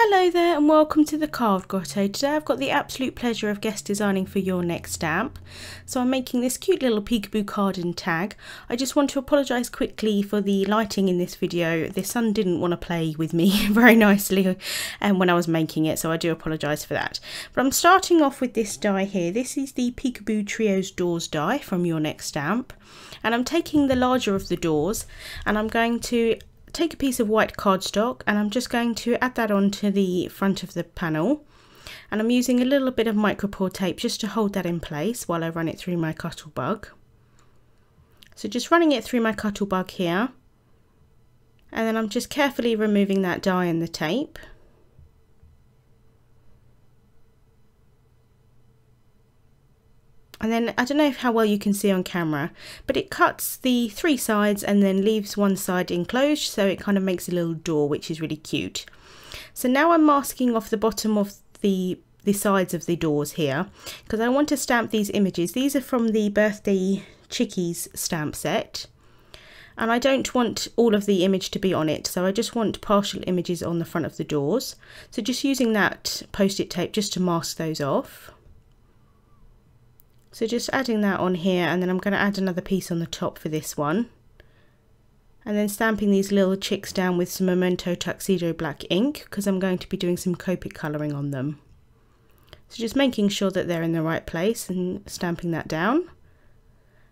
Hello there and welcome to the Carved Grotto. Today I've got the absolute pleasure of guest designing for your next stamp. So I'm making this cute little peekaboo card and tag. I just want to apologise quickly for the lighting in this video. The sun didn't want to play with me very nicely when I was making it, so I do apologise for that. But I'm starting off with this die here. This is the Peekaboo Trio's Doors die from your next stamp. And I'm taking the larger of the doors and I'm going to take a piece of white cardstock and I'm just going to add that onto the front of the panel, and I'm using a little bit of micropore tape just to hold that in place while I run it through my Cuttlebug. So just running it through my Cuttlebug here, and then I'm just carefully removing that die and the tape. And then, I don't know how well you can see on camera, but it cuts the three sides and then leaves one side enclosed, so it kind of makes a little door, which is really cute. So now I'm masking off the bottom of the sides of the doors here, because I want to stamp these images. These are from the birthday Chickies stamp set, and I don't want all of the image to be on it, so I just want partial images on the front of the doors. So just using that post-it tape just to mask those off. So just adding that on here, and then I'm going to add another piece on the top for this one. And then stamping these little chicks down with some Memento Tuxedo black ink, because I'm going to be doing some Copic colouring on them. So just making sure that they're in the right place and stamping that down.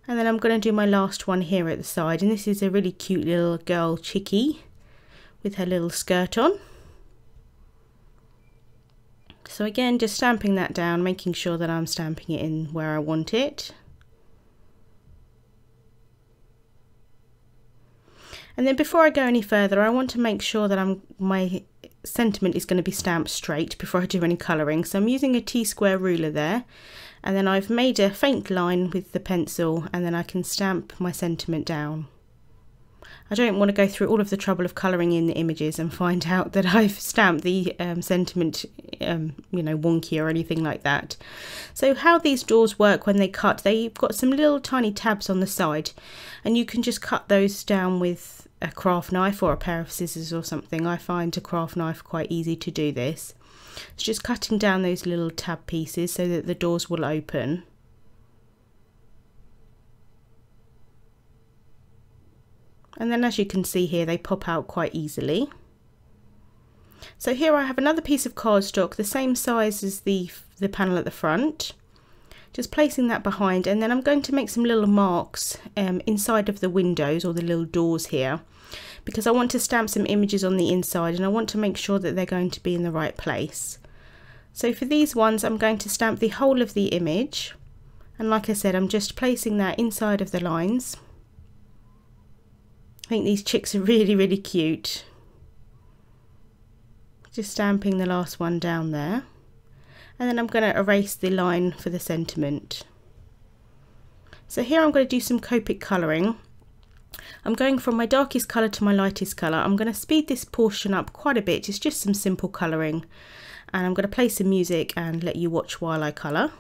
And then I'm going to do my last one here at the side, and this is a really cute little girl Chickie with her little skirt on. So again, just stamping that down, making sure that I'm stamping it in where I want it. And then before I go any further, I want to make sure that my sentiment is going to be stamped straight before I do any colouring. So I'm using a T-square ruler there, and then I've made a faint line with the pencil, and then I can stamp my sentiment down. I don't want to go through all of the trouble of colouring in the images and find out that I've stamped the sentiment, you know, wonky or anything like that. So how these doors work when they cut, they've got some little tiny tabs on the side, and you can just cut those down with a craft knife or a pair of scissors or something. I find a craft knife quite easy to do this. It's just cutting down those little tab pieces so that the doors will open. And then as you can see here, they pop out quite easily. So here I have another piece of cardstock, the same size as the panel at the front. Just placing that behind, and then I'm going to make some little marks inside of the windows or the little doors here, because I want to stamp some images on the inside and I want to make sure that they're going to be in the right place. So for these ones, I'm going to stamp the whole of the image. And like I said, I'm just placing that inside of the lines. I think these chicks are really, really cute. Just stamping the last one down there. And then I'm going to erase the line for the sentiment. So here I'm going to do some Copic colouring. I'm going from my darkest colour to my lightest colour. I'm going to speed this portion up quite a bit. It's just some simple colouring. And I'm going to play some music and let you watch while I colour.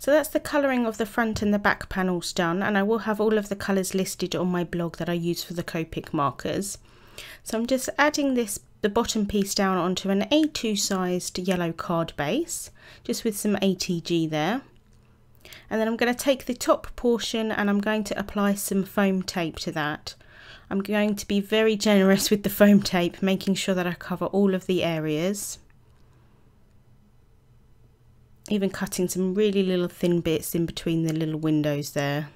So that's the colouring of the front and the back panels done, and I will have all of the colours listed on my blog that I use for the Copic markers. So I'm just adding the bottom piece down onto an A2 sized yellow card base, just with some ATG there. And then I'm going to take the top portion and I'm going to apply some foam tape to that. I'm going to be very generous with the foam tape, making sure that I cover all of the areas. Even cutting some really little thin bits in between the little windows there.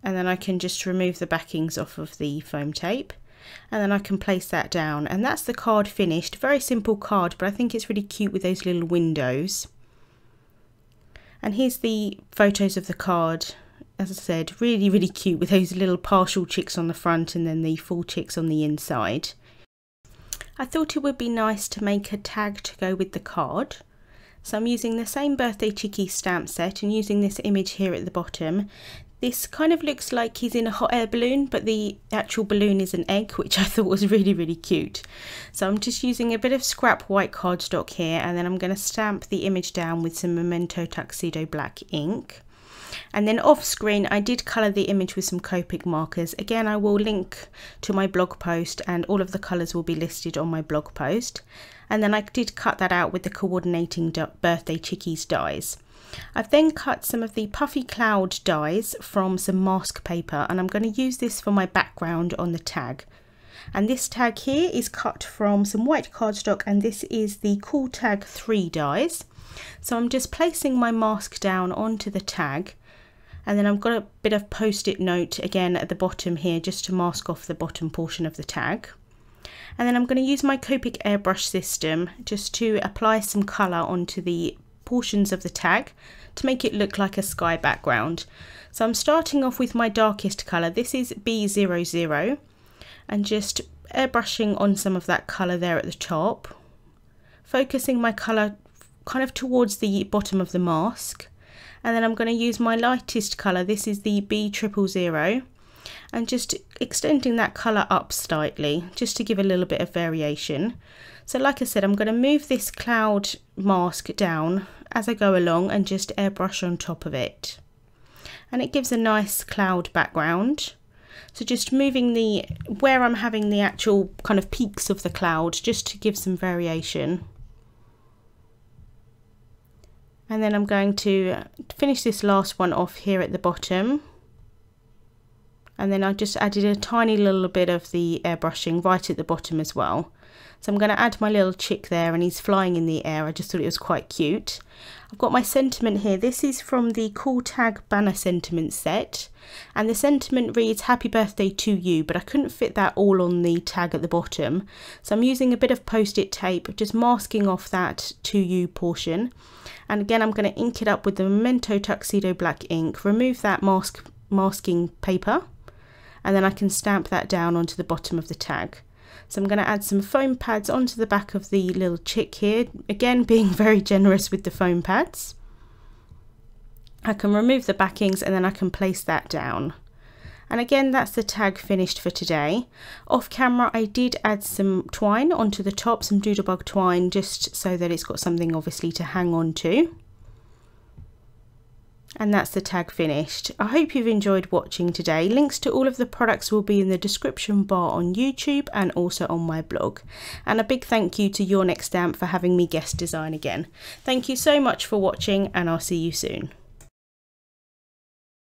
And then I can just remove the backings off of the foam tape, and then I can place that down, and that's the card finished. Very simple card, but I think it's really cute with those little windows. And here's the photos of the card. As I said, really cute with those little partial chicks on the front and then the full chicks on the inside. I thought it would be nice to make a tag to go with the card. So I'm using the same Birthday Chickies stamp set and using this image here at the bottom. This kind of looks like he's in a hot air balloon, but the actual balloon is an egg, which I thought was really cute. So I'm just using a bit of scrap white cardstock here, and then I'm going to stamp the image down with some Memento Tuxedo black ink. And then off screen I did colour the image with some Copic markers. Again, I will link to my blog post and all of the colours will be listed on my blog post. And then I did cut that out with the coordinating Birthday Chickies dies. I've then cut some of the puffy cloud dies from some mask paper, and I'm going to use this for my background on the tag. And this tag here is cut from some white cardstock, and this is the Cool Tag 3 dies. So I'm just placing my mask down onto the tag, and then I've got a bit of post-it note again at the bottom here just to mask off the bottom portion of the tag. And then I'm going to use my Copic airbrush system just to apply some colour onto the portions of the tag to make it look like a sky background. So I'm starting off with my darkest colour. This is B00, and just airbrushing on some of that colour there at the top, focusing my colour kind of towards the bottom of the mask. And then I'm going to use my lightest colour. This is the B000, and just extending that colour up slightly just to give a little bit of variation. So like I said, I'm going to move this cloud mask down as I go along and just airbrush on top of it, and it gives a nice cloud background. So just moving where I'm having the actual kind of peaks of the cloud just to give some variation. And then I'm going to finish this last one off here at the bottom. And then I just added a tiny little bit of the airbrushing right at the bottom as well. So I'm going to add my little chick there, and he's flying in the air. I just thought it was quite cute. I've got my sentiment here. This is from the Cool Tag banner sentiment set, and the sentiment reads "Happy birthday to you," but I couldn't fit that all on the tag at the bottom. So I'm using a bit of post-it tape, just masking off that "to you" portion. And again, I'm going to ink it up with the Memento Tuxedo black ink, remove that masking paper, and then I can stamp that down onto the bottom of the tag. So I'm going to add some foam pads onto the back of the little chick here, again being very generous with the foam pads. I can remove the backings and then I can place that down. And again, that's the tag finished for today. Off camera I did add some twine onto the top, some doodlebug twine, just so that it's got something obviously to hang on to. And that's the tag finished. I hope you've enjoyed watching today. Links to all of the products will be in the description bar on YouTube and also on my blog. And a big thank you to Your Next Stamp for having me guest design again. Thank you so much for watching, and I'll see you soon.